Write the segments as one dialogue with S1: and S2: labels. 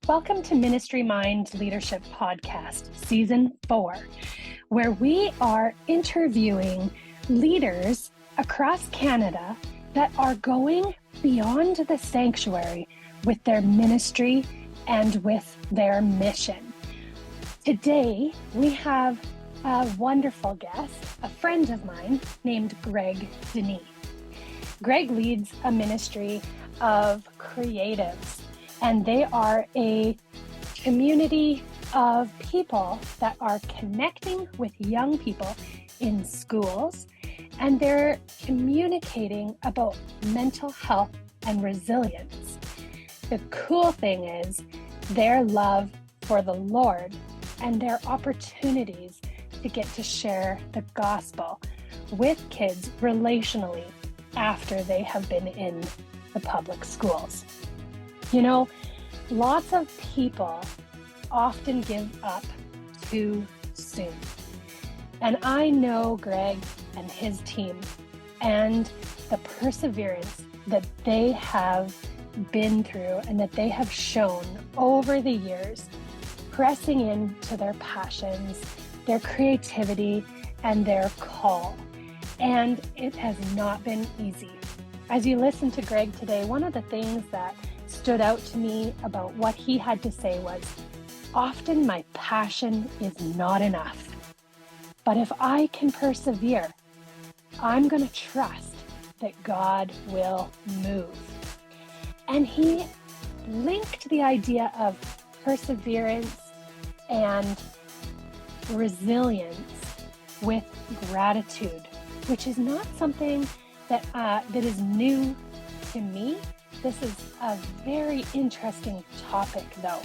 S1: Welcome to Ministry Mind Leadership Podcast, Season 4, where we are interviewing leaders across Canada that are going beyond the sanctuary with their ministry and with their mission. Today, we have a wonderful guest, a friend of mine named Greg Denie. Greg leads a ministry of creatives, and they are a community of people that are connecting with young people in schools, and they're communicating about mental health and resilience. The cool thing is their love for the Lord and their opportunities to get to share the gospel with kids relationally after they have been in the public schools. You know, lots of people often give up too soon. And I know Greg and his team and the perseverance that they have been through and that they have shown over the years, pressing into their passions, their creativity, and their call. And it has not been easy. As you listen to Greg today, one of the things that stood out to me about what he had to say was, often my passion is not enough. But if I can persevere, I'm going to trust that God will move. And he linked the idea of perseverance and resilience with gratitude, which is not something that is new to me. This is a very interesting topic, though.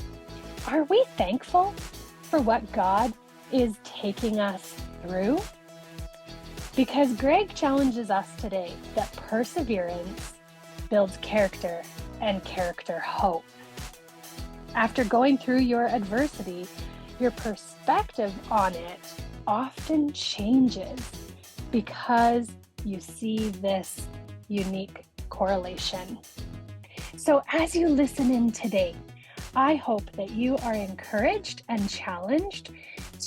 S1: Are we thankful for what God is taking us through? Because Greg challenges us today that perseverance builds character and character hope. After going through your adversity, your perspective on it often changes because you see this unique correlation. So as you listen in today, I hope that you are encouraged and challenged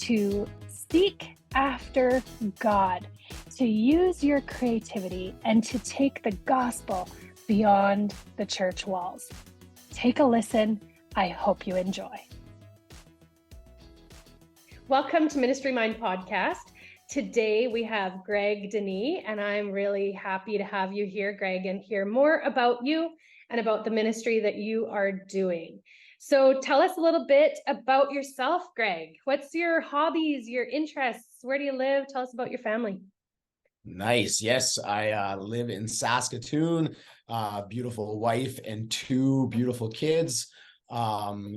S1: to seek after God, to use your creativity and to take the gospel beyond the church walls. Take a listen. I hope you enjoy. Welcome to Ministry Mind Podcast. Today we have Greg Denie, and I'm really happy to have you here, Greg, and hear more about you and about the ministry that you are doing. So tell us a little bit about yourself, Greg. What's your hobbies, your interests? Where do you live? Tell us about your family.
S2: Nice. Yes, I live in Saskatoon, beautiful wife and two beautiful kids. Love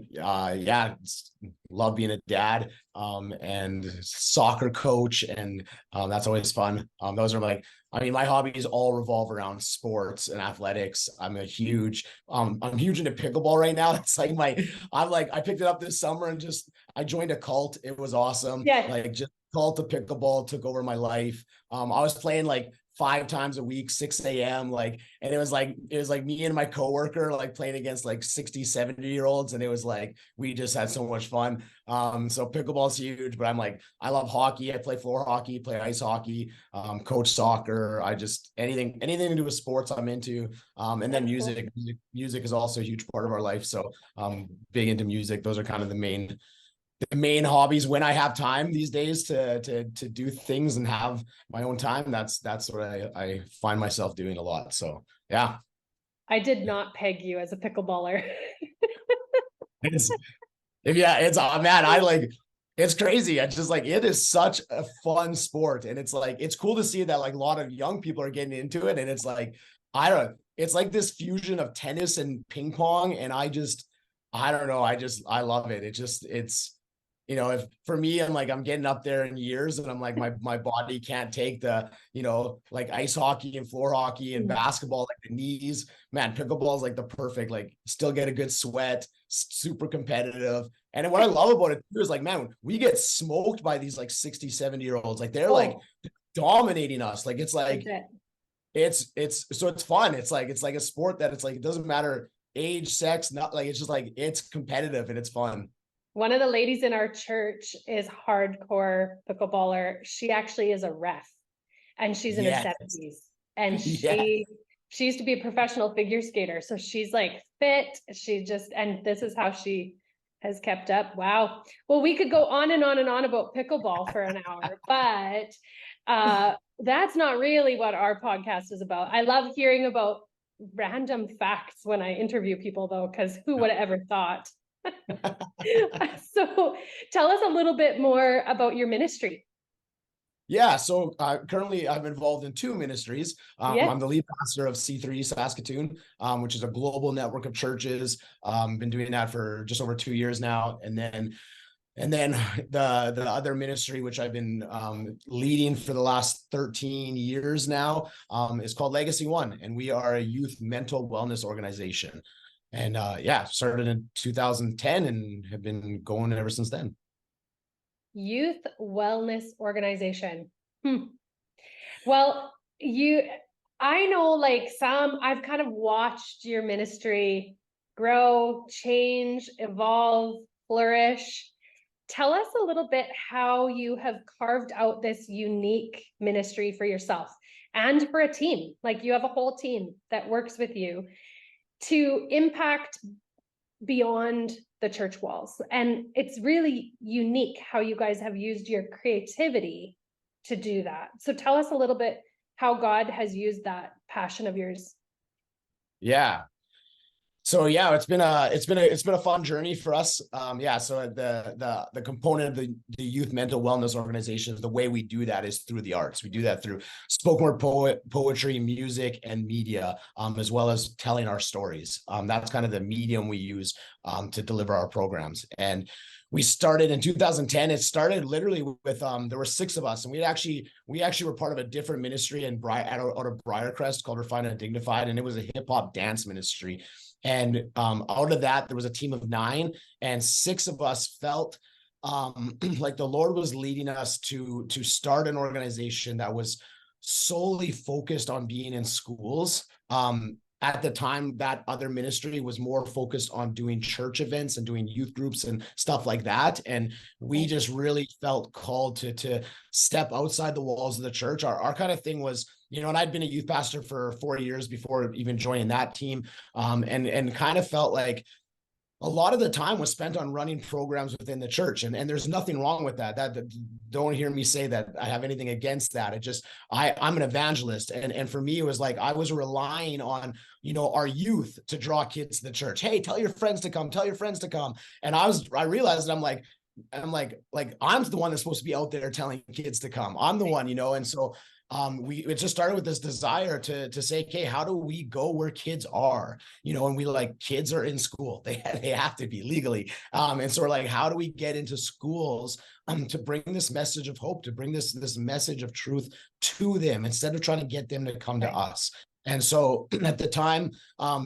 S2: being a dad, and soccer coach, and that's always fun. Those are my hobbies all revolve around sports and athletics. I'm huge into pickleball right now. It's like I picked it up this summer and I joined a cult. It was awesome.
S1: Yeah.
S2: Just cult of pickleball took over my life. I was playing 5 times a week, 6 a.m. And it was me and my coworker playing against 60, 70-year-olds. And it was we just had so much fun. So pickleball's huge, but I love hockey. I play floor hockey, play ice hockey, coach soccer. Anything to do with sports I'm into. And then music is also a huge part of our life. So big into music. Those are kind of the main hobbies when I have time these days to do things and have my own time. That's what I find myself doing a lot. So yeah.
S1: I did not peg you as a pickleballer.
S2: It's crazy. It is such a fun sport. And it's cool to see that a lot of young people are getting into it. And it's it's like this fusion of tennis and ping pong. And I don't know. I love it. It's if for me, I'm getting up there in years and I'm my body can't take the, ice hockey and floor hockey and basketball, the knees, man, pickleball is the perfect, still get a good sweat, super competitive. And what I love about it too is man, we get smoked by these 60, 70-year-olds. They're dominating us. It's so it's fun. It's like a sport that it doesn't matter age, sex, not like, it's just like, it's competitive and it's fun.
S1: One of the ladies in our church is hardcore pickleballer. She actually is a ref, and she's in her
S2: Yes.
S1: 70s. And
S2: Yes.
S1: she used to be a professional figure skater. So she's like fit. She just, and this is how she has kept up. Wow. Well, we could go on and on and on about pickleball for an hour, but that's not really what our podcast is about. I love hearing about random facts when I interview people, though, because who would have ever thought? So tell us a little bit more about your ministry.
S2: Yeah, so currently I'm involved in two ministries.
S1: Yeah.
S2: I'm the lead pastor of C3 Saskatoon, which is a global network of churches. Been doing that for just over 2 years now. And then the other ministry, which I've been leading for the last 13 years now, is called Legacy One. And we are a youth mental wellness organization. And yeah, started in 2010 and have been going ever since then.
S1: Youth wellness organization. Well, I know, like, I've kind of watched your ministry grow, change, evolve, flourish. Tell us a little bit how you have carved out this unique ministry for yourself and for a team. Like, you have a whole team that works with you to impact beyond the church walls. And it's really unique how you guys have used your creativity to do that. So tell us a little bit how God has used that passion of yours.
S2: Yeah. So yeah, it's been a fun journey for us. Yeah. So the component of the youth mental wellness organization, the way we do that is through the arts. We do that through spoken word poetry, music, and media, as well as telling our stories. That's kind of the medium we use to deliver our programs. And we started in 2010. It started literally with there were 6 of us, and we actually were part of a different ministry out of Briarcrest called Refined and Dignified, and it was a hip hop dance ministry. And out of that, there was a team of 9, and 6 of us felt like the Lord was leading us to start an organization that was solely focused on being in schools. At the time, that other ministry was more focused on doing church events and doing youth groups and stuff like that. And we just really felt called to step outside the walls of the church. Our kind of thing was, and I'd been a youth pastor for 4 years before even joining that team, and kind of felt like a lot of the time was spent on running programs within the church. And there's nothing wrong with that. That don't hear me say that I have anything against that. It just, I'm an evangelist. And for me, it was like, I was relying on, our youth to draw kids to the church. Hey, tell your friends to come, tell your friends to come. And I realized that I'm like, I'm the one that's supposed to be out there telling kids to come. I'm the one, and so it just started with this desire to say, okay, how do we go where kids are, and we kids are in school, they have to be legally, and so we're like, how do we get into schools to bring this message of hope, to bring this message of truth to them instead of trying to get them to come to us. And so at the time, I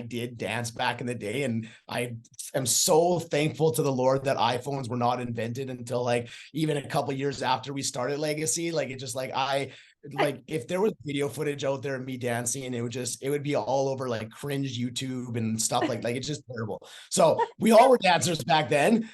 S2: did dance back in the day, and I am so thankful to the Lord that iPhones were not invented until even a couple years after we started Legacy. If there was video footage out there of me dancing, it would be all over cringe YouTube and stuff it's just terrible. So we all were dancers back then.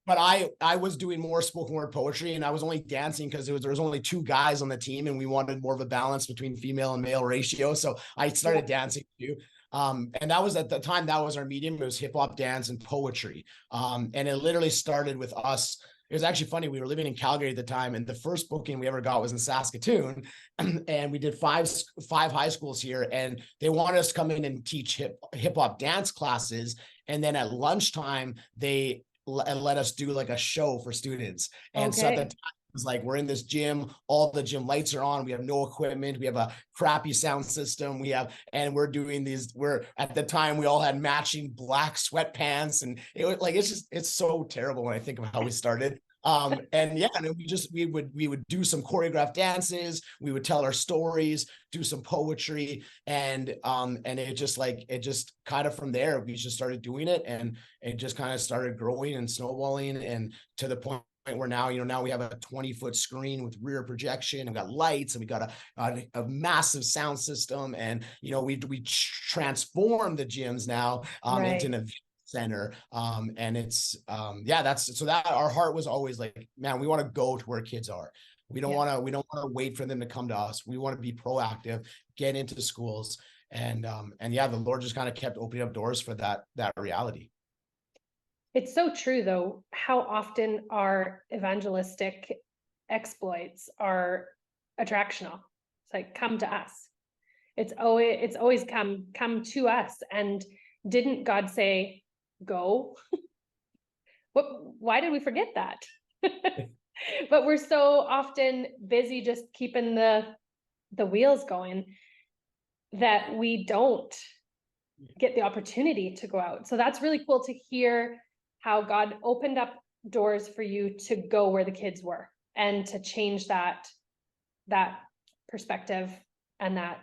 S2: But I was doing more spoken word poetry, and I was only dancing because there was only 2 guys on the team, and we wanted more of a balance between female and male ratio. So I started dancing too. And that was at the time, that was our medium. It was hip hop dance and poetry. And it literally started with us. It was actually funny. We were living in Calgary at the time, and the first booking we ever got was in Saskatoon. And we did five high schools here, and they wanted us to come in and teach hip hop dance classes. And then at lunchtime, they let us do a show for students. And so at the time, it was we're in this gym, all the gym lights are on, we have no equipment, we have a crappy sound system, and we're doing at the time we all had matching black sweatpants, and it was it's so terrible when I think of how we started. And we would do some choreographed dances, we would tell our stories, do some poetry, and it just kind of from there we just started doing it, and it just kind of started growing and snowballing, and to the point where now, now we have a 20-foot screen with rear projection, and we got lights, and we got a massive sound system, and we transform the gyms now into an event center. And it's that's so that our heart was always like, man, we want to go to where kids are. We don't want to wait for them to come to us. We want to be proactive, get into schools, and the Lord just kind of kept opening up doors for that reality.
S1: It's so true, though, how often our evangelistic exploits are attractional. It's like, come to us. It's always come to us. And didn't God say, go? Why did we forget that? But we're so often busy just keeping the wheels going that we don't get the opportunity to go out. So that's really cool to hear how God opened up doors for you to go where the kids were and to change that perspective and that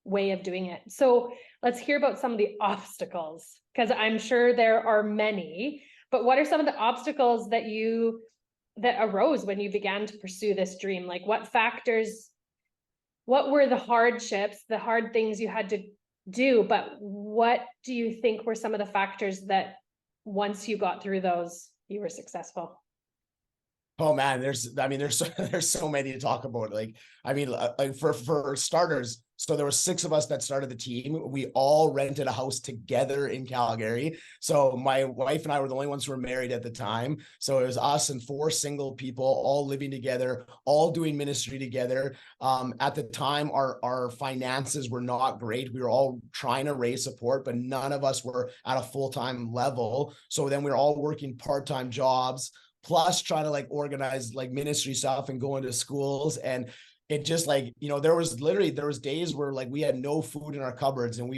S1: way of doing it. So let's hear about some of the obstacles, because I'm sure there are many, but what are some of the obstacles that arose when you began to pursue this dream? Like, what were the hardships, the hard things you had to do, but what do you think were some of the factors that once you got through those, you were successful?
S2: Oh man, there's so many to talk about. Like, for starters, so there were 6 of us that started the team. We all rented a house together in Calgary. So my wife and I were the only ones who were married at the time. So it was us and 4 single people all living together, all doing ministry together. At the time, our finances were not great. We were all trying to raise support, but none of us were at a full-time level. So then we were all working part-time jobs, plus trying to like organize like ministry stuff and go into schools. And it just like, there was days where like we had no food in our cupboards, and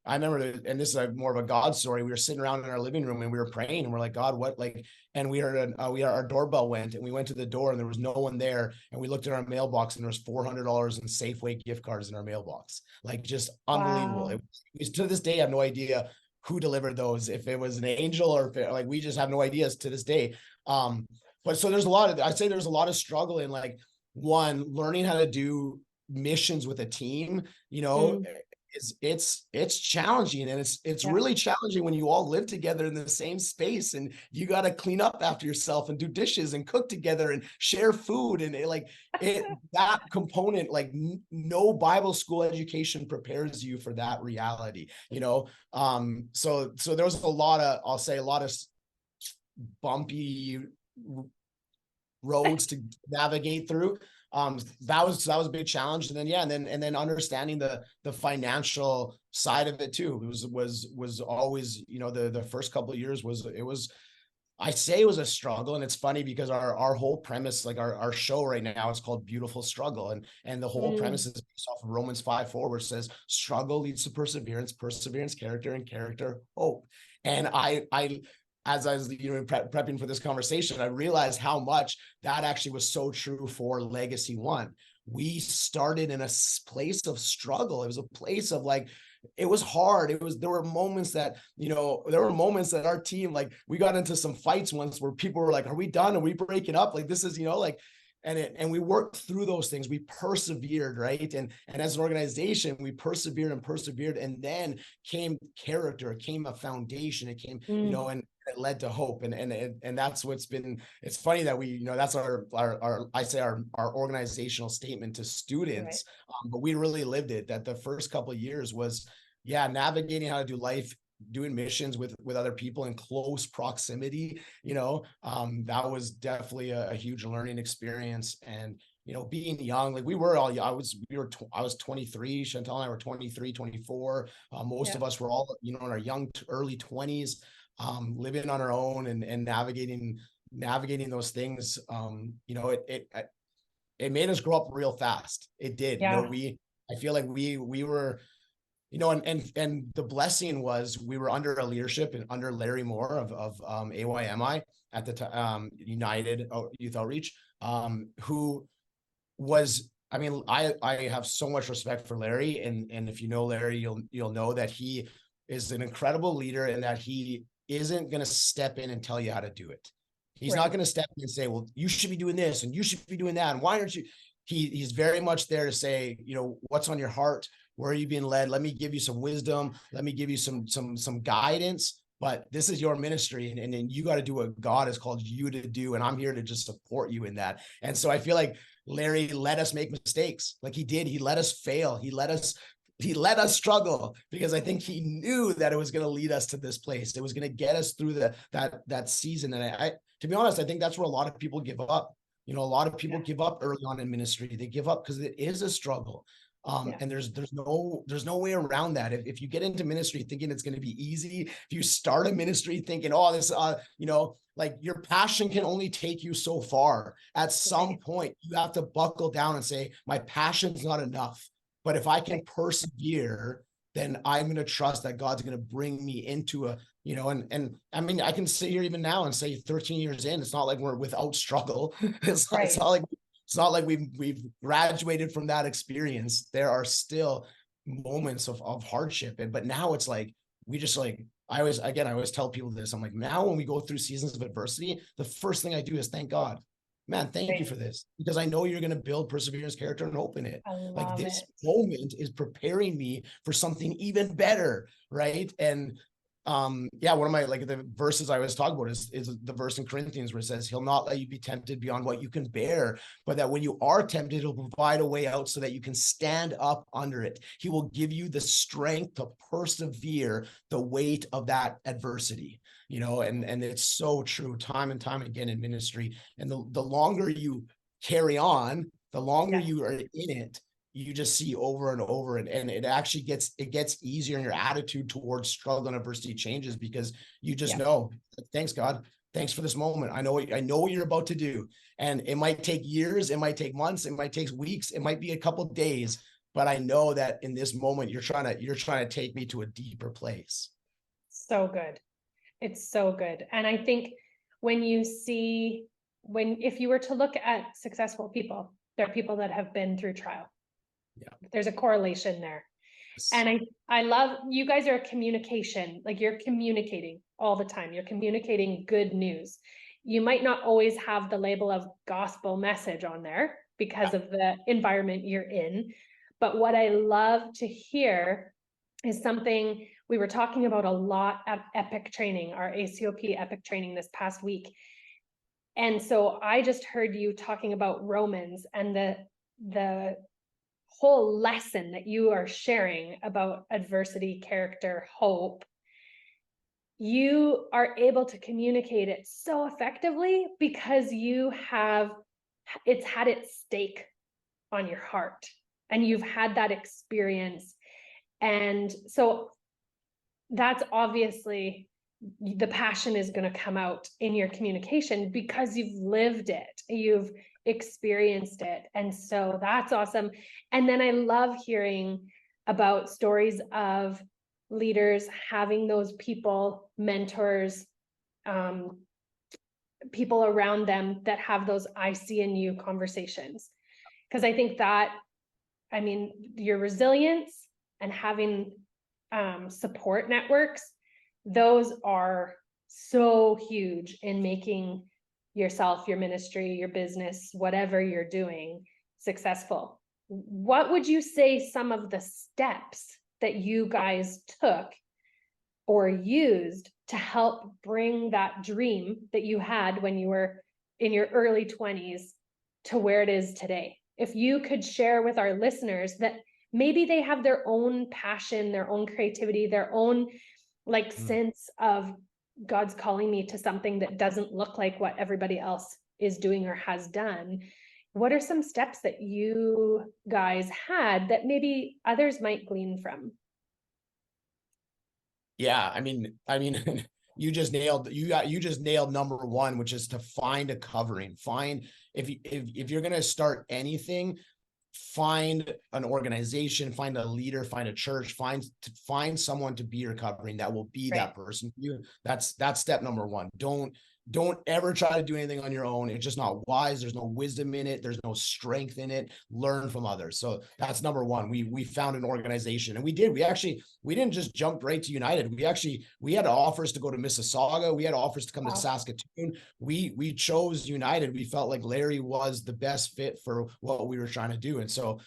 S2: I remember, and this is more of a God story. We were sitting around in our living room and we were praying, and we're like, God, what, like, and we heard our doorbell went, and we went to the door and there was no one there. And we looked at our mailbox and there was $400 in Safeway gift cards in our mailbox. Like, just unbelievable.
S1: Wow.
S2: To this day, I have no idea who delivered those, if it was an angel or if like, we just have no ideas to this day. But so I'd say there's a lot of struggle in like, one, learning how to do missions with a team, it's challenging, and it's really challenging when you all live together in the same space, and you got to clean up after yourself and do dishes and cook together and share food. And that component, like no Bible school education prepares you for that reality, so there was a lot of bumpy roads to navigate through. That was a big challenge. And then understanding the financial side of it too. It was always, the first couple of years I'd say it was a struggle. And it's funny because our whole premise, like our show right now, is called Beautiful Struggle. And the whole premise is based off of Romans 5:4, where it says struggle leads to perseverance, character, and character, hope. And as I was prepping for this conversation, I realized how much that actually was so true for Legacy One. We started in a place of struggle. It was a place of like, it was hard. There were moments that, our team, like we got into some fights once where people were like, are we done? Are we breaking up? Like, this is, and we worked through those things. We persevered, right? And as an organization, we persevered, and then came character, it came a foundation, it came, and it led to hope. And that's what's been, it's funny that we, that's our organizational statement to students. Right. But we really lived it, that the first couple of years was, navigating how to do life, doing missions with other people in close proximity, that was definitely a huge learning experience. And, being young, like I was 23, Chantal and I were 23, 24. Most of us were all, in our young, early 20s, living on our own and navigating those things. It made us grow up real fast. It did. I feel like we were, and the blessing was we were under a leadership and under Larry Moore of AYMI at the time, United Youth Outreach, who was, I have so much respect for Larry, and if you know Larry, you'll know that he is an incredible leader, and that he isn't going to step in and tell you how to do it. He's not going to step in and say, well, you should be doing this and you should be doing that. And why aren't you? He's very much there to say, you know, what's on your heart? Where are you being led? Let me give you some wisdom. Let me give you some guidance. But this is your ministry, and you got to do what God has called you to do. And I'm here to just support you in that. And so I feel like Larry let us make mistakes. Like he did. He let us fail. He let us struggle, because I think he knew that it was going to lead us to this place. It was going to get us through that season. And I, to be honest, I think that's where a lot of people give up. You know, a lot of people give up early on in ministry. They give up because it is a struggle. And there's no way around that. If you get into ministry thinking it's going to be easy, if you start a ministry thinking, oh, this, you know, like your passion can only take you so far. At some point, you have to buckle down and say, my passion's not enough. But if I can persevere, then I'm going to trust that God's going to bring me into a, you know, and I mean, I can sit here even now and say 13 years in, it's not like we're without struggle. It's not like we've graduated from that experience. There are still moments of hardship. But now it's like, we just like, I always tell people this. I'm like, now when we go through seasons of adversity, the first thing I do is thank God. Man, thank you for this, because I know you're going to build perseverance, character, and hope in it. Like this moment is preparing me for something even better, right? And one of my, like, the verses I was talking about is the verse in Corinthians where it says, he'll not let you be tempted beyond what you can bear, but that when you are tempted, he'll provide a way out so that you can stand up under it. He will give you the strength to persevere the weight of that adversity. You know, and it's so true time and time again in ministry. And the longer you carry on, the longer you are in it, you just see over and over, and it actually gets easier, and your attitude towards struggle and adversity changes, because you just know, thanks God, thanks for this moment. I know what you're about to do. And it might take years, it might take months, it might take weeks, it might be a couple of days, but I know that in this moment, you're trying to take me to a deeper place.
S1: So good. It's so good. And I think if you were to look at successful people, they're people that have been through trial. Yeah. There's a correlation there. Yes. And I love, you guys are a communication, like you're communicating all the time. You're communicating good news. You might not always have the label of gospel message on there because of the environment you're in. But what I love to hear is something we were talking about a lot at Epic Training, our ACOP Epic Training this past week. And so I just heard you talking about Romans and the whole lesson that you are sharing about adversity, character, hope. You are able to communicate it so effectively because it's had its stake on your heart, and you've had that experience. And so that's obviously, the passion is going to come out in your communication because you've lived it, you've experienced it. And so that's awesome. And then I love hearing about stories of leaders having those people, mentors, people around them that have those I see in you conversations. Because I think that, I mean, your resilience and having support networks, those are so huge in making yourself, your ministry, your business, whatever you're doing, successful. What would you say some of the steps that you guys took or used to help bring that dream that you had when you were in your early 20s to where it is today? If you could share with our listeners that maybe they have their own passion, their own creativity, their own sense of God's calling me to something that doesn't look like what everybody else is doing or has done. What are some steps that you guys had that maybe others might glean from?
S2: Yeah, I mean, you just nailed number one, which is to find a covering. If you're going to start anything, find an organization, find a leader, find a church, find someone to be your covering that will be that person for you. That's step number one. Don't don't ever try to do anything on your own. It's just not wise. There's no wisdom in it. There's no strength in it. Learn from others. So that's number one. We found an organization, and we didn't just jump right to United. We had offers to go to Mississauga. We had offers to come to Saskatoon. We chose United. We felt like Larry was the best fit for what we were trying to do. And so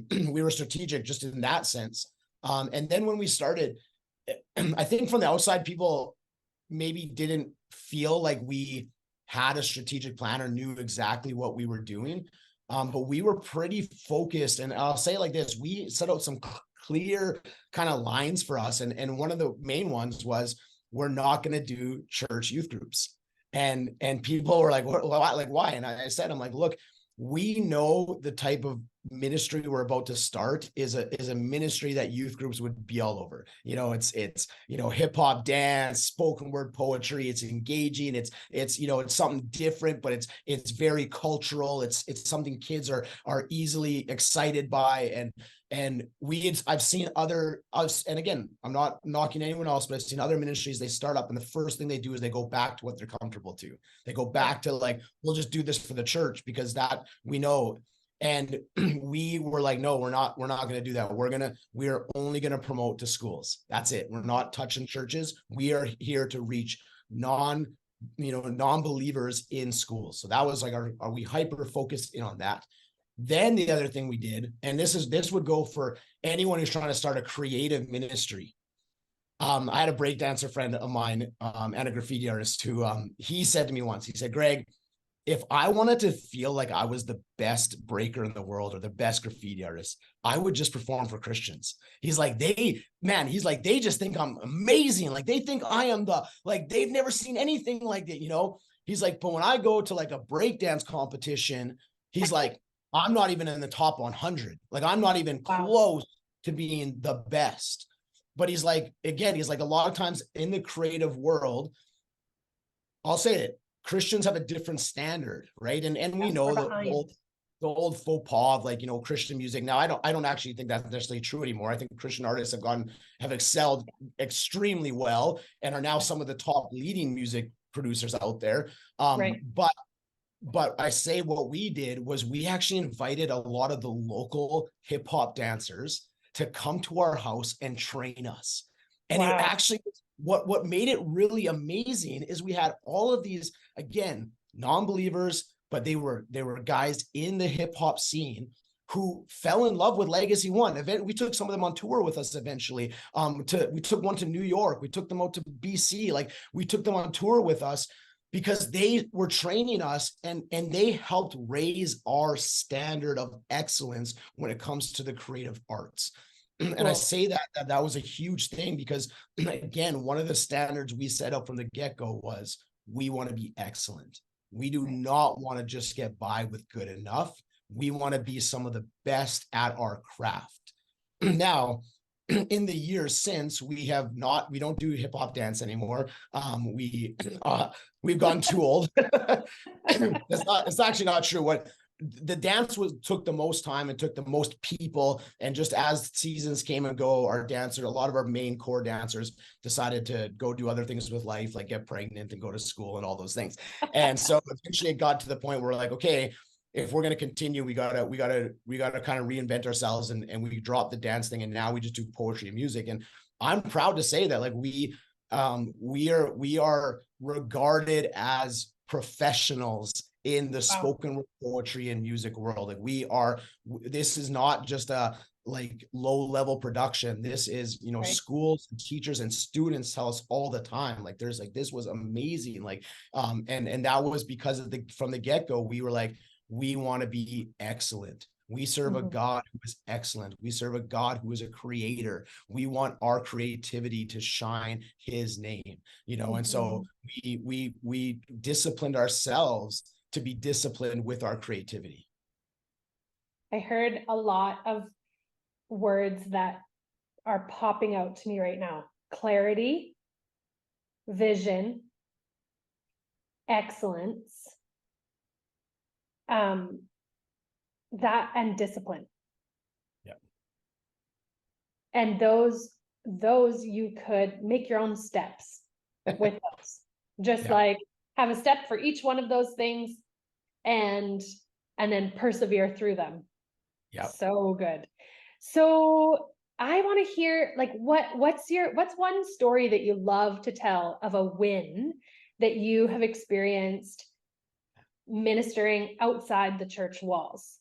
S2: we were strategic just in that sense. And then when we started, I think from the outside, people maybe didn't feel like we had a strategic plan or knew exactly what we were doing. But we were pretty focused. And I'll say it like this, we set out some clear kind of lines for us. And one of the main ones was, we're not going to do church youth groups. And people were like, why? And I said, I'm like, look, we know the type of ministry we're about to start is a ministry that youth groups would be all over. It's hip hop, dance, spoken word poetry. It's engaging. It's something different, but it's very cultural. It's something kids are easily excited by. And I've seen and again, I'm not knocking anyone else, but I've seen other ministries, they start up and the first thing they do is they go back to what they're comfortable to. They go back to like, we'll just do this for the church because that we know. And we were like, no, we're not going to do that. We're only going to promote to schools. That's it. We're not touching churches. We are here to reach non-believers in schools. So that was like, are we hyper focused in on that? Then the other thing we did, and this would go for anyone who's trying to start a creative ministry. I had a breakdancer friend of mine, and a graffiti artist who, he said to me once, he said, Greg, if I wanted to feel like I was the best breaker in the world or the best graffiti artist, I would just perform for Christians. He's like, they just think I'm amazing. Like they think I am they've never seen anything like that, He's like, but when I go to like a breakdance competition, he's like, I'm not even in the top 100. Like I'm not even close to being the best. But he's like, a lot of times in the creative world, I'll say it, Christians have a different standard, right? And we know the old faux pas of Christian music. Now, I don't actually think that's necessarily true anymore. I think Christian artists have excelled extremely well and are now some of the top leading music producers out there. Right. But I say what we did was we actually invited a lot of the local hip hop dancers to come to our house and train us. And it actually, what made it really amazing is we had all of these, again, non-believers, but they were guys in the hip hop scene who fell in love with Legacy One. We took some of them on tour with us eventually. We took one to New York. We took them out to BC. Like we took them on tour with us because they were training us and they helped raise our standard of excellence when it comes to the creative arts. And I say that was a huge thing because, again, one of the standards we set up from the get-go was we want to be excellent. We do not want to just get by with good enough. We want to be some of the best at our craft. Now, in the years since, we don't do hip hop dance anymore. We've gone too old. It's actually not true. The dance took the most time and took the most people. And just as seasons came and go, a lot of our main core dancers decided to go do other things with life, like get pregnant and go to school and all those things. And so eventually it got to the point where we're like, okay, if we're going to continue, we gotta kind of reinvent ourselves. And we dropped the dance thing. And now we just do poetry and music. And I'm proud to say that we are regarded as professionals in the spoken word poetry and music world. This is not just a low level production. This is, schools and teachers and students tell us all the time, this was amazing. And that was because from the get-go, we were like, we want to be excellent. We serve a God who is excellent. We serve a God who is a creator. We want our creativity to shine his name, and so we disciplined ourselves to be disciplined with our creativity.
S1: I heard a lot of words that are popping out to me right now. Clarity, vision, excellence, that and discipline.
S2: Yeah.
S1: And those you could make your own steps with those. Just like
S3: have a step for each one of those things, and then persevere through them.
S2: Yeah.
S3: So good. So I want to hear, like, what's one story that you love to tell of a win that you have experienced ministering outside the church walls?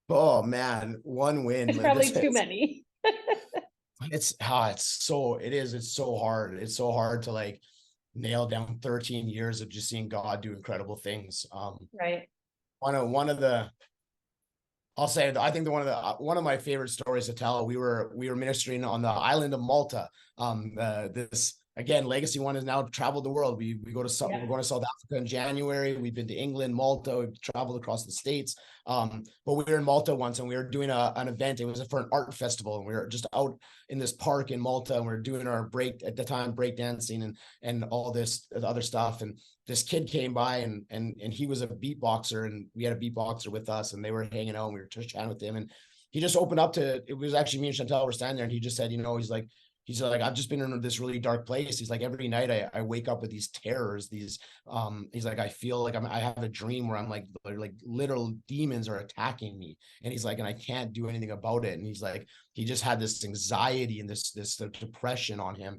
S2: Oh man, one win.
S3: It's probably too many.
S2: It's so hard. It's so hard to like nail down 13 years of just seeing God do incredible things.
S3: Right.
S2: One of the I'll say, I think one of my favorite stories to tell. We were ministering on the island of Malta. This again, Legacy One has now traveled the world. We're going to South Africa in January. We've been to England, Malta. We've traveled across the States. But we were in Malta once, and we were doing an event. It was for an art festival, and we were just out in this park in Malta, and we were doing our break dancing and all this other stuff. And this kid came by, and he was a beatboxer, and we had a beatboxer with us, and they were hanging out, and we were just chatting with him, and he just opened up to, it was actually me and Chantel were standing there, and he just said, he's like, I've just been in this really dark place. He's like, every night I wake up with these terrors, he's like, I feel like I have a dream where I'm like literal demons are attacking me. And he's like, and I can't do anything about it. And he's like, he just had this anxiety and this depression on him.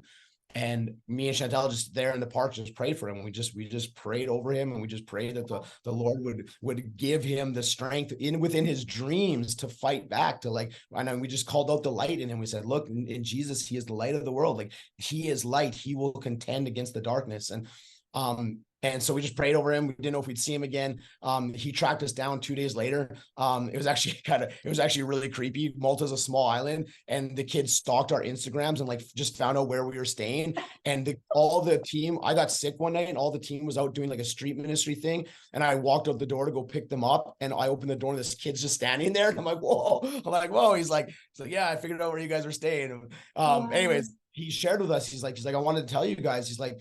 S2: And me and Chantel just there in the park just prayed for him. We just prayed over him, and we just prayed that the Lord would give him the strength within his dreams to fight back, to like, and we just called out the light in him. We said, look, in Jesus, he is the light of the world. Like, he is light. He will contend against the darkness. And so we just prayed over him. We didn't know if we'd see him again. He tracked us down 2 days later. It was actually really creepy. Malta's a small island, and the kids stalked our Instagrams and like just found out where we were staying. And all the team, I got sick one night, and all the team was out doing like a street ministry thing. And I walked out the door to go pick them up, and I opened the door, and this kid's just standing there. And I'm like, whoa. He's like, yeah, I figured out where you guys were staying. Anyways, he shared with us. He's like, I wanted to tell you guys. He's like,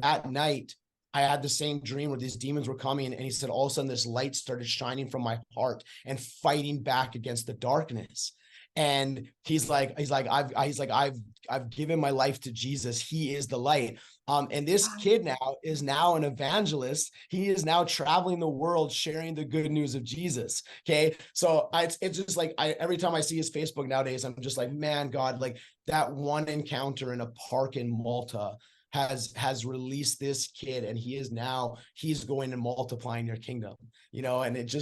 S2: that night, I had the same dream where these demons were coming, and he said, all of a sudden this light started shining from my heart and fighting back against the darkness. And he's like, I've given my life to Jesus. He is the light. And this kid is now an evangelist. He is now traveling the world, sharing the good news of Jesus. Okay. So it's just like, every time I see his Facebook nowadays, I'm just like, man, God, like that one encounter in a park in Malta has released this kid, and he's going and multiplying your kingdom, and it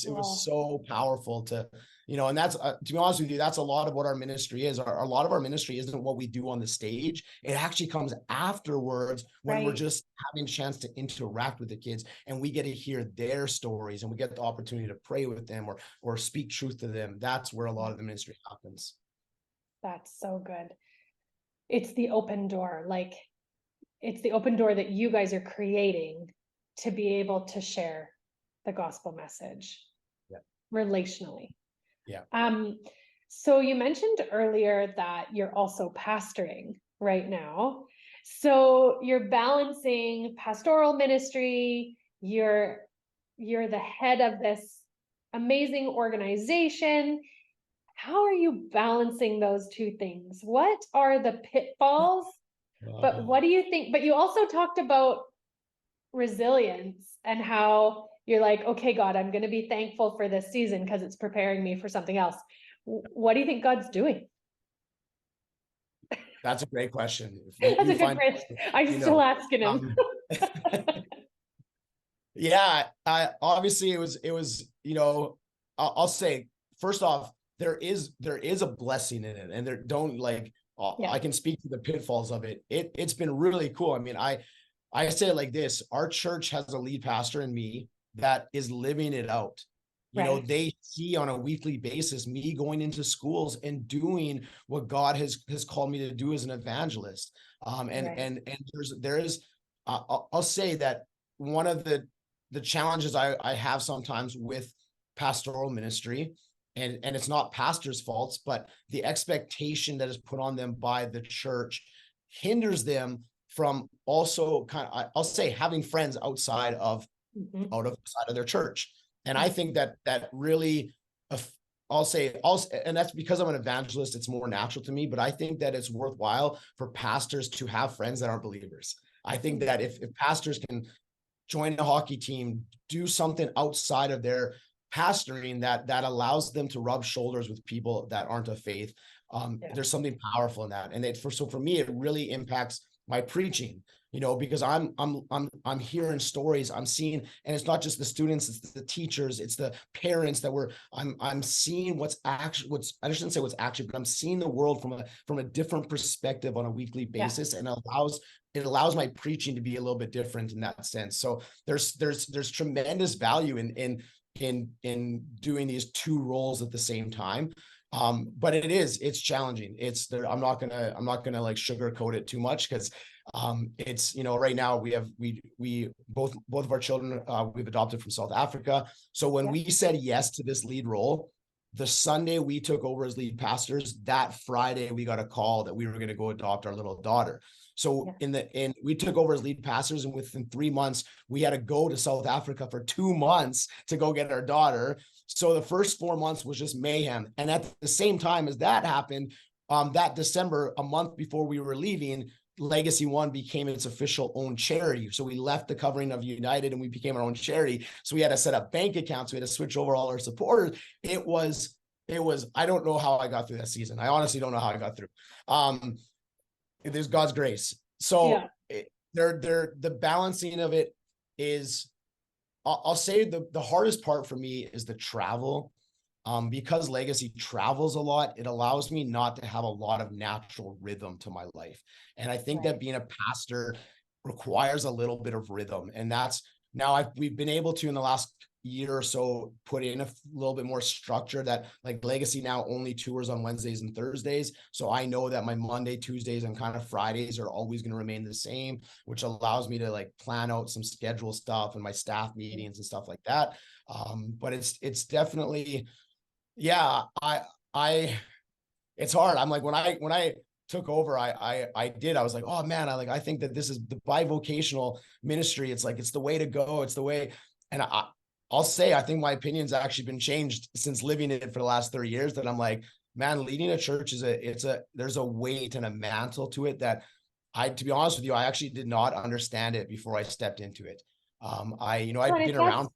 S2: was so powerful to, and that's to be honest with you, that's a lot of what our ministry is. A lot of our ministry isn't what we do on the stage. It actually comes afterwards when we're just having a chance to interact with the kids, and we get to hear their stories, and we get the opportunity to pray with them or speak truth to them. That's where a lot of the ministry happens.
S3: That's so good. It's the open door, it's the open door that you guys are creating to be able to share the gospel message relationally.
S2: Yeah.
S3: So you mentioned earlier that you're also pastoring right now. So you're balancing pastoral ministry, you're the head of this amazing organization. How are you balancing those two things? What are the pitfalls? But what do you think? But you also talked about resilience and how you're like, okay, God, I'm going to be thankful for this season because it's preparing me for something else. What do you think God's doing?
S2: That's a great question.
S3: That's a good question. I'm still asking him.
S2: Yeah, obviously it was, I'll say, first off, there is a blessing in it, and I can speak to the pitfalls of it. It's been really cool. I mean, I say it like this: our church has a lead pastor in me that is living it out. They see on a weekly basis me going into schools and doing what God has called me to do as an evangelist. And there is I'll say that one of the challenges I have sometimes with pastoral ministry, and it's not pastors' faults, but the expectation that is put on them by the church hinders them from also I'll say, having friends outside of their church. And I think that really, and that's because I'm an evangelist, it's more natural to me, but I think that it's worthwhile for pastors to have friends that aren't believers. I think that if pastors can join a hockey team, do something outside of their pastoring that allows them to rub shoulders with people that aren't of faith. There's something powerful in that. And so for me, it really impacts my preaching, because I'm hearing stories, I'm seeing, and it's not just the students, it's the teachers, it's the parents I'm seeing I shouldn't say what's actually, but I'm seeing the world from a different perspective on a weekly basis, and it allows my preaching to be a little bit different in that sense. So there's tremendous value in doing these two roles at the same time. But it's challenging. I'm not gonna like sugarcoat it too much, because it's, right now we both of our children, we've adopted from South Africa. So when we said yes to this lead role, the Sunday we took over as lead pastors, that Friday we got a call that we were going to go adopt our little daughter. So we took over as lead pastors, and within 3 months, we had to go to South Africa for 2 months to go get our daughter. So the first 4 months was just mayhem. And at the same time as that happened, that December, a month before we were leaving, Legacy One became its official own charity. So we left the covering of United and we became our own charity. So we had to set up bank accounts. We had to switch over all our supporters. It was, I don't know how I got through that season. I honestly don't know how I got through. There's God's grace. So the balancing of it is, I'll say the hardest part for me is the travel. Because Legacy travels a lot, it allows me not to have a lot of natural rhythm to my life. And I think that being a pastor requires a little bit of rhythm. And we've been able to, in the last year or so, put in a little bit more structure, that like Legacy now only tours on Wednesdays and Thursdays. So I know that my Monday, Tuesdays, and kind of Fridays are always going to remain the same, which allows me to like plan out some schedule stuff and my staff meetings and stuff like that. But it's definitely, it's hard. I'm like, when I took over, I was like, oh man, I think that this is the bivocational ministry. It's like, it's the way to go. It's the way. And I'll say, I think my opinion's actually been changed since living in it for the last 30 years, that I'm like, man, leading a church there's a weight and a mantle to it that to be honest with you, I actually did not understand it before I stepped into it. I've been around.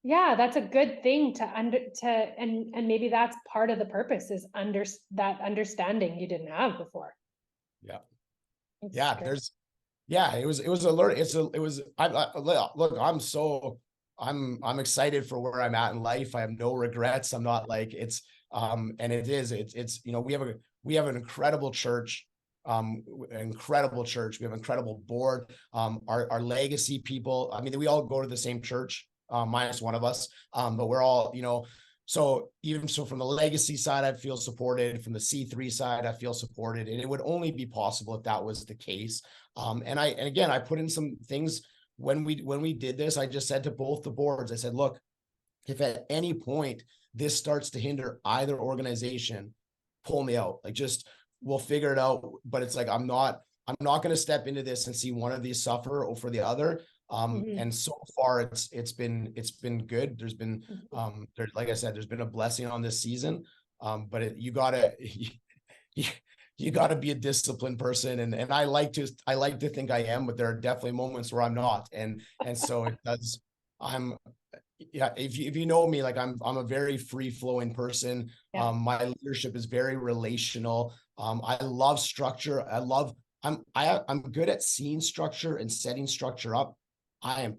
S3: Yeah, that's a good thing and maybe that's part of the purpose, is that understanding you didn't have before.
S2: Yeah. It was a learn. Look, I'm excited for where I'm at in life. I have no regrets. I'm not like and we have an incredible church. We have an incredible board. Our Legacy people, I mean, we all go to the same church. Minus one of us, but we're all, so from the Legacy side, I feel supported. From the C3 side, I feel supported, and it would only be possible if that was the case. And again, I put in some things when we did this. I just said to both the boards, I said, look, if at any point this starts to hinder either organization, pull me out. Like, just, we'll figure it out. But it's like, I'm not going to step into this and see one of these suffer over the other. And so far it's been good. There's been, like I said, there's been a blessing on this season. But you gotta be a disciplined person. And I like to think I am, but there are definitely moments where I'm not. And so it does, if you know me, like I'm a very free flowing person. My leadership is very relational. I love structure. I'm good at seeing structure and setting structure up. I am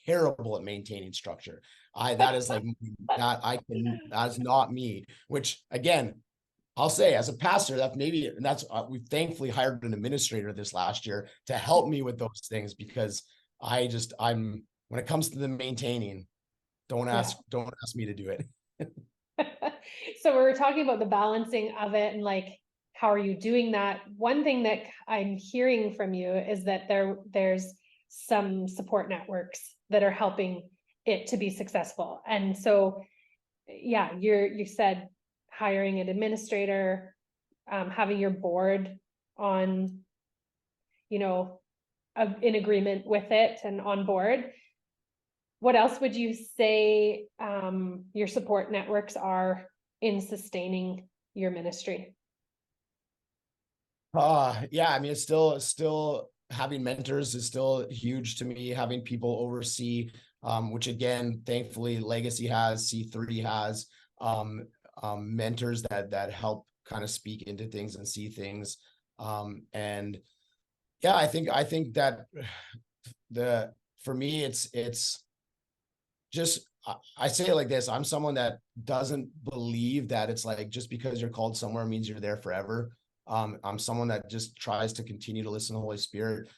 S2: terrible at maintaining structure. That is not me, which again, I'll say as a pastor, we've thankfully hired an administrator this last year to help me with those things, because when it comes to the maintaining, don't ask me to do it.
S3: So we were talking about the balancing of it, and like, how are you doing that? One thing that I'm hearing from you is that there's some support networks that are helping it to be successful. And so, you said hiring an administrator, having your board on, in agreement with it and on board. What else would you say your support networks are in sustaining your ministry?
S2: I mean, it's still having mentors is still huge to me. Having people oversee, which again, thankfully, Legacy has, C3 has, mentors that help kind of speak into things and see things. And yeah, I think that for me, it's just, I say it like this: I'm someone that doesn't believe that it's like, just because you're called somewhere means you're there forever. I'm someone that just tries to continue to listen to the Holy Spirit.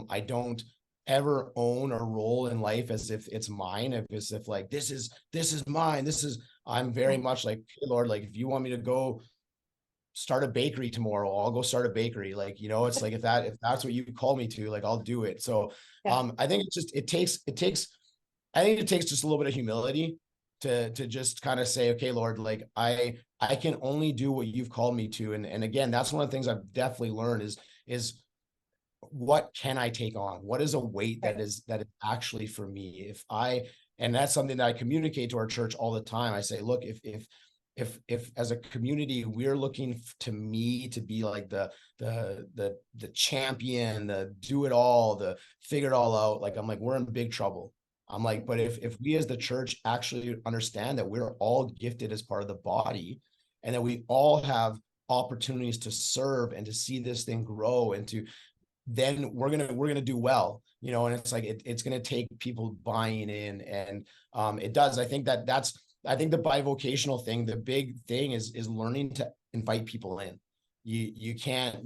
S2: I don't ever own a role in life as if it's mine, as if like, this is mine. I'm very much like, hey, Lord, like, if you want me to go start a bakery tomorrow, I'll go start a bakery. Like, it's like, if that's what you call me to, like, I'll do it. So I think it takes just a little bit of humility to just kind of say, okay, Lord, like, I can only do what you've called me to. And again, that's one of the things I've definitely learned is what can I take on? What is a weight that is actually for me? And that's something that I communicate to our church all the time. I say, look, if as a community, we're looking to me to be like the champion, the do it all, the figure it all out, like, I'm like, we're in big trouble. I'm like, but if we as the church actually understand that we're all gifted as part of the body, and that we all have opportunities to serve and to see this thing grow, and then we're gonna do well, and it's like, it's gonna take people buying in. And it does. I think the bivocational thing, the big thing is learning to invite people in. You can't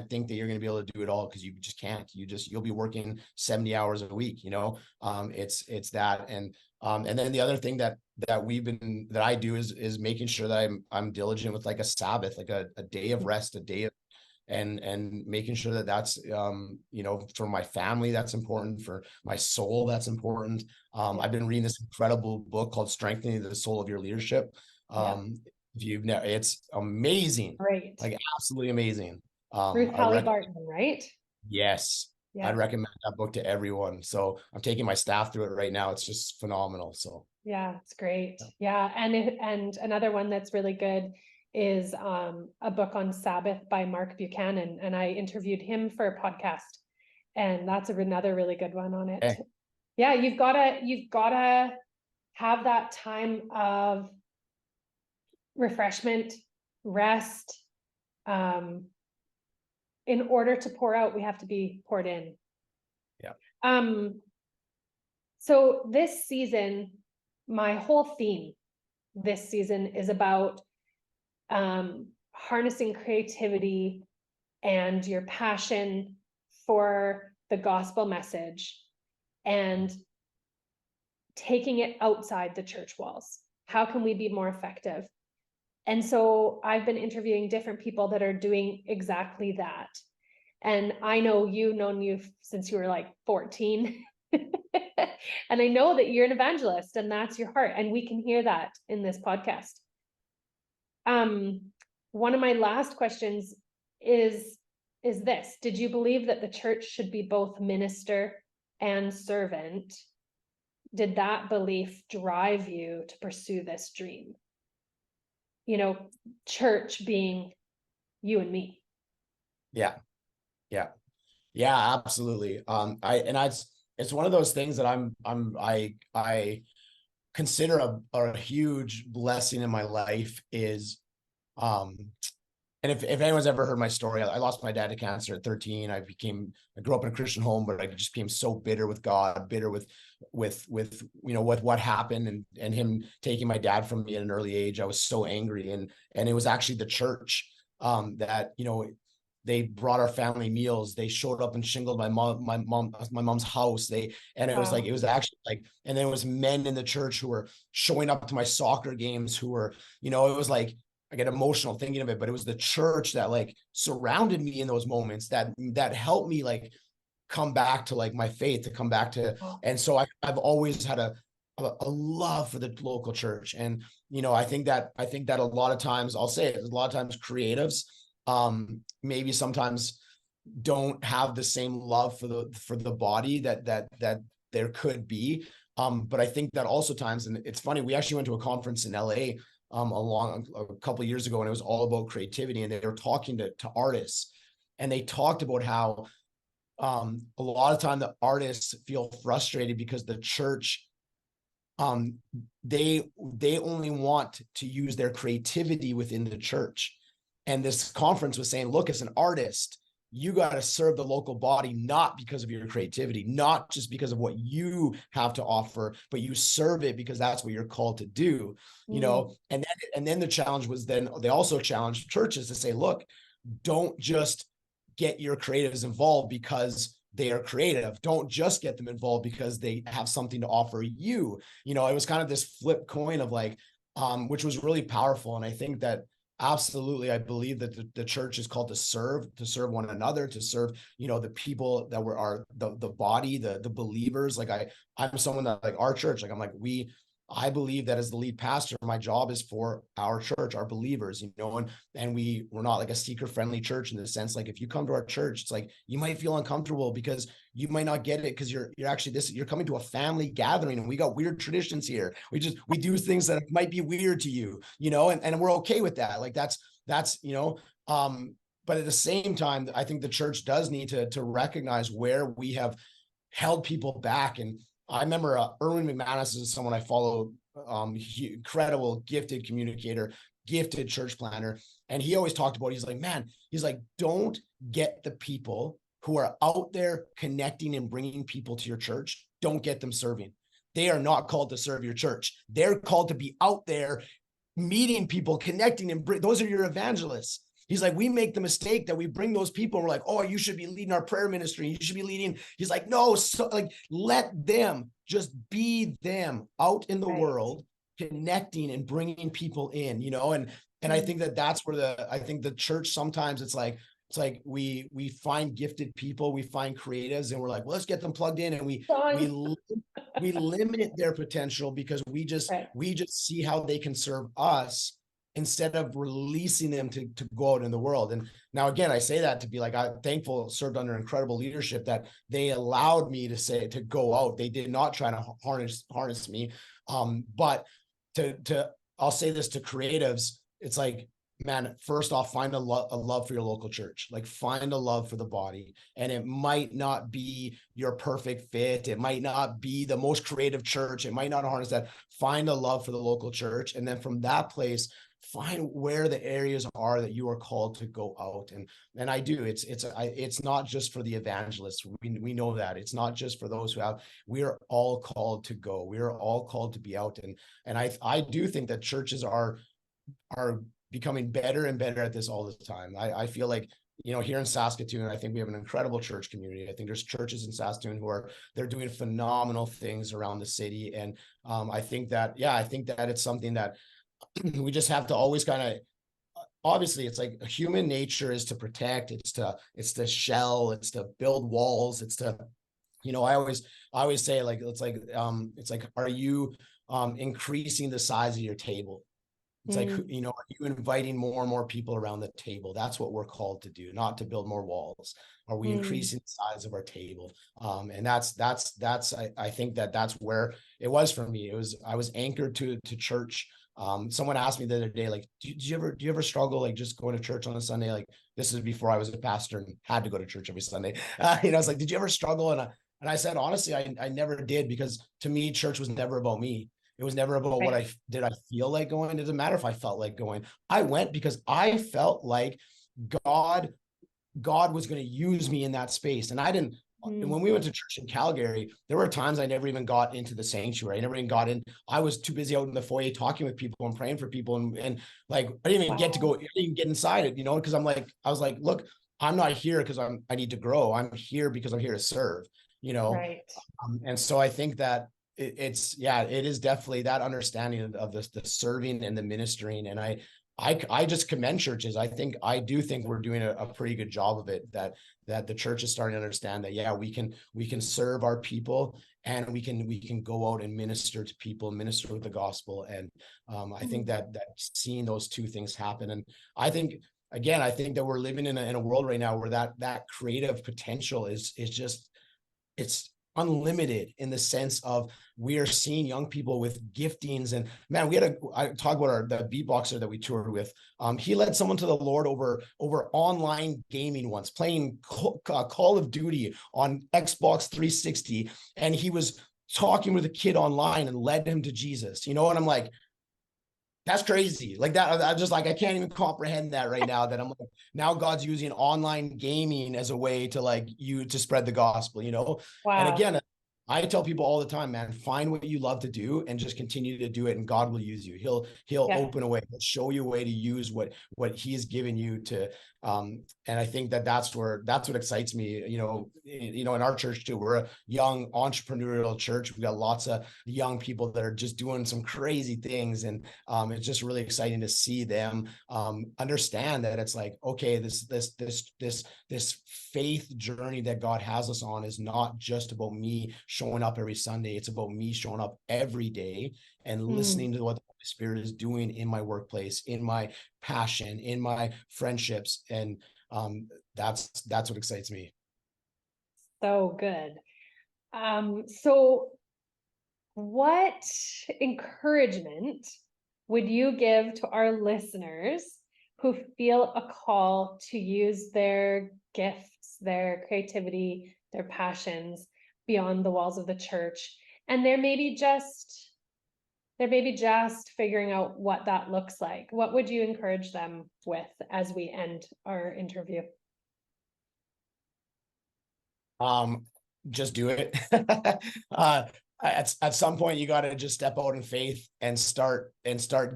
S2: think that you're going to be able to do it all, because you just can't. You'll be working 70 hours a week. It's that. And then the other thing that I do is making sure that I'm diligent with like a Sabbath, like a day of rest, a day of, and making sure that that's for my family, that's important, for my soul, that's important. I've been reading this incredible book called Strengthening the Soul of Your Leadership. If you've never, it's amazing.
S3: Right.
S2: Like, absolutely amazing.
S3: Ruth Barton, right?
S2: Yes. Yeah. I'd recommend that book to everyone. So I'm taking my staff through it right now. It's just phenomenal. So
S3: yeah, it's great. Yeah. And another one that's really good is a book on Sabbath by Mark Buchanan. And I interviewed him for a podcast, and that's another really good one on it. Okay. Yeah. You've gotta have that time of refreshment, rest. In order to pour out, we have to be poured in. Yeah. So this season, my whole theme this season is about harnessing creativity and your passion for the gospel message and taking it outside the church walls. How can we be more effective? And so I've been interviewing different people that are doing exactly that. And I know known you since you were like 14. And I know that you're an evangelist and that's your heart. And we can hear that in this podcast. One of my last questions is this: did you believe that the church should be both minister and servant? Did that belief drive you to pursue this dream? Church being you and me. Yeah,
S2: absolutely. It's one of those things that I consider a huge blessing in my life is, and if anyone's ever heard my story, I lost my dad to cancer at 13. I grew up in a Christian home, but I just became so bitter with God, bitter with what happened and him taking my dad from me at an early age. I was so angry, and it was actually the church that they brought our family meals. They showed up and shingled my mom's house. It was actually like, and then it was men in the church who were showing up to my soccer games, who were, it was like, I get emotional thinking of it, but it was the church that like surrounded me in those moments that helped me like come back to like my faith, to come back to. And so I've always had a love for the local church. And, I think that a lot of times, I'll say it, a lot of times creatives, maybe sometimes don't have the same love for the body that there could be. But I think that also times, and it's funny, we actually went to a conference in LA a couple of years ago, and it was all about creativity, and they were talking to artists, and they talked about how a lot of time the artists feel frustrated because the church, they only want to use their creativity within the church. And this conference was saying, look, as an artist, you got to serve the local body, not because of your creativity, not just because of what you have to offer, but you serve it because that's what you're called to do, you know? And then the challenge was, then they also challenged churches to say, look, don't just get your creatives involved because they are creative. Don't just get them involved because they have something to offer you. You know, it was kind of this flip coin of like, which was really powerful. And I think that absolutely, I believe that the church is called to serve one another, to serve, you know, the people that are the body, the believers. Like I'm someone that, like, our church, like, I'm like, I believe that as the lead pastor, my job is for our church, our believers, you know, and we're not like a seeker-friendly church in the sense, like, if you come to our church, it's like, you might feel uncomfortable because you might not get it because you're actually you're coming to a family gathering and we got weird traditions here. We do things that might be weird to you, you know, and we're okay with that. Like that's, you know, but at the same time, I think the church does need to recognize where we have held people back. And I remember Erwin McManus is someone I follow, incredible, gifted communicator, gifted church planner. And he always talked about, he's like, don't get the people who are out there connecting and bringing people to your church. Don't get them serving. They are not called to serve your church. They're called to be out there meeting people, connecting, and those are your evangelists. He's like, we make the mistake that we bring those people and we're like, oh, you should be leading our prayer ministry. You should be leading. He's like, no, so, like, let them just be them out in the world, connecting and bringing people in, you know? And I think that's where I think the church, sometimes it's like we find gifted people, we find creatives, and we're like, well, let's get them plugged in, and we limit their potential because we just see how they can serve us, instead of releasing them to go out in the world. And now, again, I say that to be like, I'm thankful, served under incredible leadership, that they allowed me to go out. They did not try to harness me. But I'll say this to creatives, it's like, man, first off, find a love for your local church. Like, find a love for the body. And it might not be your perfect fit. It might not be the most creative church. It might not harness that. Find a love for the local church. And then from that place, find where the areas are that you are called to go out. And I do, it's not just for the evangelists. We know that it's not just for those who have, we are all called to go. We are all called to be out. And I do think that churches are becoming better and better at this all the time. I feel like, you know, here in Saskatoon, I think we have an incredible church community. I think there's churches in Saskatoon they're doing phenomenal things around the city. And I think that it's something that we just have to always kind of, obviously, it's like human nature is to protect, it's to shell, it's to build walls, it's to, you know, I always say, like, it's like, are you increasing the size of your table? It's like, you know, are you inviting more and more people around the table? That's what we're called to do, not to build more walls. Are we increasing the size of our table? And that's I think that's where it was for me. I was anchored to church. Someone asked me the other day, like, do you ever struggle, like, just going to church on a Sunday? Like, this is before I was a pastor and had to go to church every Sunday. You know, it's like, did you ever struggle? And I said, honestly, I never did, because to me, church was never about me. It was never about what I feel like going. It doesn't matter if I felt like going. I went because I felt like God was going to use me in that space. And I didn't, when we went to church in Calgary, there were times I never even got into the sanctuary. I never even got in. I was too busy out in the foyer talking with people and praying for people. And like, I didn't even get to go, I didn't even get inside it, you know, because I was like, look, I'm not here because I need to grow. I'm here because I'm here to serve, you know? And so I think that it is definitely that understanding of the serving and the ministering. And I just commend churches. I do think we're doing a pretty good job of it, that the church is starting to understand that, we can serve our people, and we can go out and minister to people, minister with the gospel. And I think that seeing those two things happen. And I think that we're living in a world right now where that creative potential is just, it's unlimited in the sense of we are seeing young people with giftings. And man, I talk about the beatboxer that we toured with. He led someone to the Lord over online gaming once, playing Call of Duty on Xbox 360. And he was talking with a kid online and led him to Jesus, and I'm like, that's crazy. Like that, I just like, I can't even comprehend that right now, that I'm like, now God's using online gaming as a way to spread the gospel,
S3: Wow.
S2: And again, I tell people all the time, man, find what you love to do and just continue to do it, and God will use you. He'll open a way, he'll show you a way to use what he's given you to. And I think that's what excites me, in our church too. We're a young entrepreneurial church. We've got lots of young people that are just doing some crazy things. And it's just really exciting to see them understand that it's like, okay, this faith journey that God has us on is not just about me showing up every Sunday. It's about me showing up every day and listening to what the Holy Spirit is doing in my workplace, in my passion, in my friendships. And that's what excites me.
S3: So good. So what encouragement would you give to our listeners who feel a call to use their gifts, their creativity, their passions beyond the walls of the church, and they're maybe just figuring out what that looks like? What would you encourage them with as we end our interview?
S2: Just do it. At some point you got to just step out in faith and start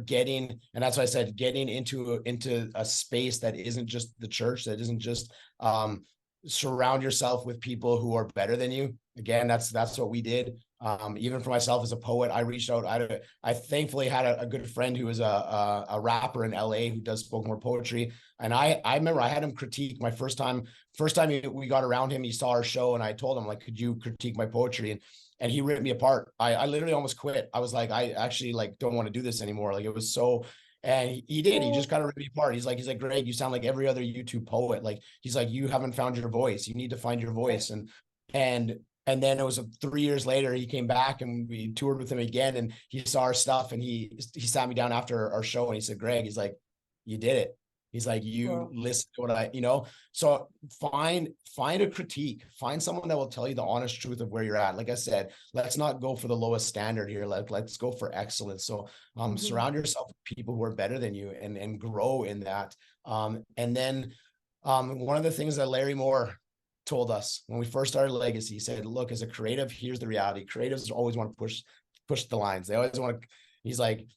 S2: getting, and that's why I said, getting into a space that isn't just the church, that isn't just surround yourself with people who are better than you. Again, that's what we did. Even for myself as a poet, I reached out. I thankfully had a good friend who was a rapper in LA who does spoken word poetry. And I remember I had him critique my first time we got around him, he saw our show, and I told him, like, could you critique my poetry? And he ripped me apart. I literally almost quit. I was like, I actually don't want to do this anymore. Like, it was so, and he did. He just kind of ripped me apart. He's like, Greg, you sound like every other YouTube poet. Like, he's like, you haven't found your voice. You need to find your voice. And then it was 3 years later, he came back and we toured with him again, and he saw our stuff, and he sat me down after our show and he said, Greg, he's like, you did it. He's like, you listen to what so find a critique, find someone that will tell you the honest truth of where you're at. Like I said, let's not go for the lowest standard here. Let's go for excellence. So surround yourself with people who are better than you and grow in that. And then one of the things that Larry Moore told us when we first started Legacy, he said, look, as a creative, here's the reality. Creatives always want to push the lines. They always want to, he's like,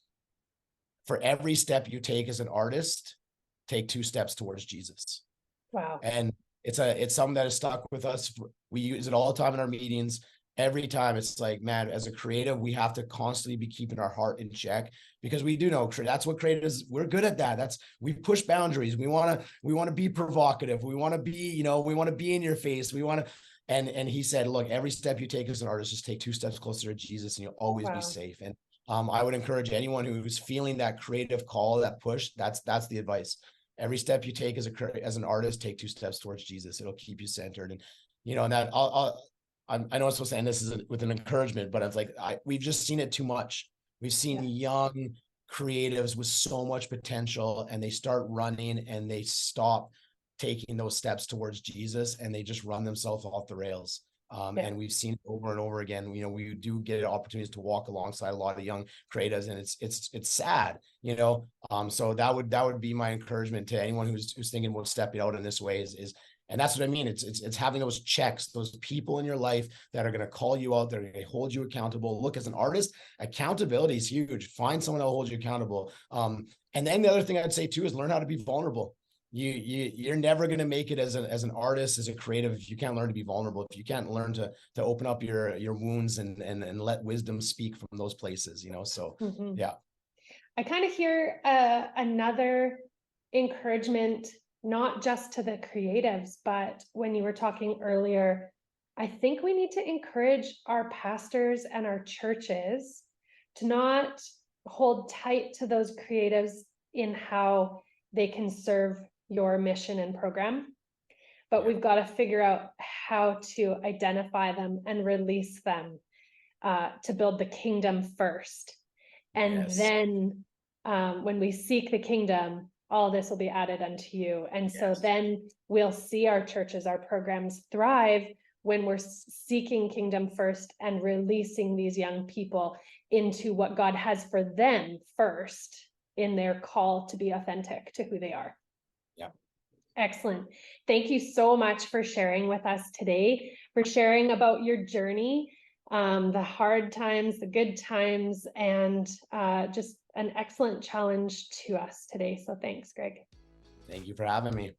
S2: for every step you take as an artist, take 2 steps towards Jesus.
S3: Wow.
S2: And it's something that has stuck with us. We use it all the time in our meetings. Every time it's like, man, as a creative, we have to constantly be keeping our heart in check, because we do know that's what creatives, we're good at that. We push boundaries. We want to be provocative. We want to be, we want to be in your face. We want to, and he said, look, every step you take as an artist, just take 2 steps closer to Jesus and you'll always be safe. And I would encourage anyone who's feeling that creative call, that push, that's the advice. Every step you take as an artist, take 2 steps towards Jesus. It'll keep you centered. And, and that I know I'm supposed to end this with an encouragement, but it's like, we've just seen it too much. We've seen young creatives with so much potential, and they start running and they stop taking those steps towards Jesus, and they just run themselves off the rails. And we've seen it over and over again. We do get opportunities to walk alongside a lot of young creatives, and it's sad, so that would be my encouragement to anyone who's thinking about stepping out in this way is, and that's what I mean. It's having those checks, those people in your life that are going to call you out, they're going to hold you accountable. Look, as an artist, accountability is huge. Find someone that will hold you accountable. And then the other thing I'd say too is learn how to be vulnerable. You're never going to make it as an artist, as a creative, if you can't learn to be vulnerable, if you can't learn to open up your wounds and let wisdom speak from those places, so yeah.
S3: I kind of hear another encouragement, not just to the creatives, but when you were talking earlier, I think we need to encourage our pastors and our churches to not hold tight to those creatives in how they can serve your mission and program, but we've got to figure out how to identify them and release them to build the kingdom first. And then when we seek the kingdom, all this will be added unto you. And so then we'll see our churches, our programs thrive when we're seeking kingdom first and releasing these young people into what God has for them first in their call to be authentic to who they are.
S2: Yeah.
S3: Excellent. Thank you so much for sharing with us today, for sharing about your journey, the hard times, the good times, and just an excellent challenge to us today. So thanks, Greg.
S2: Thank you for having me.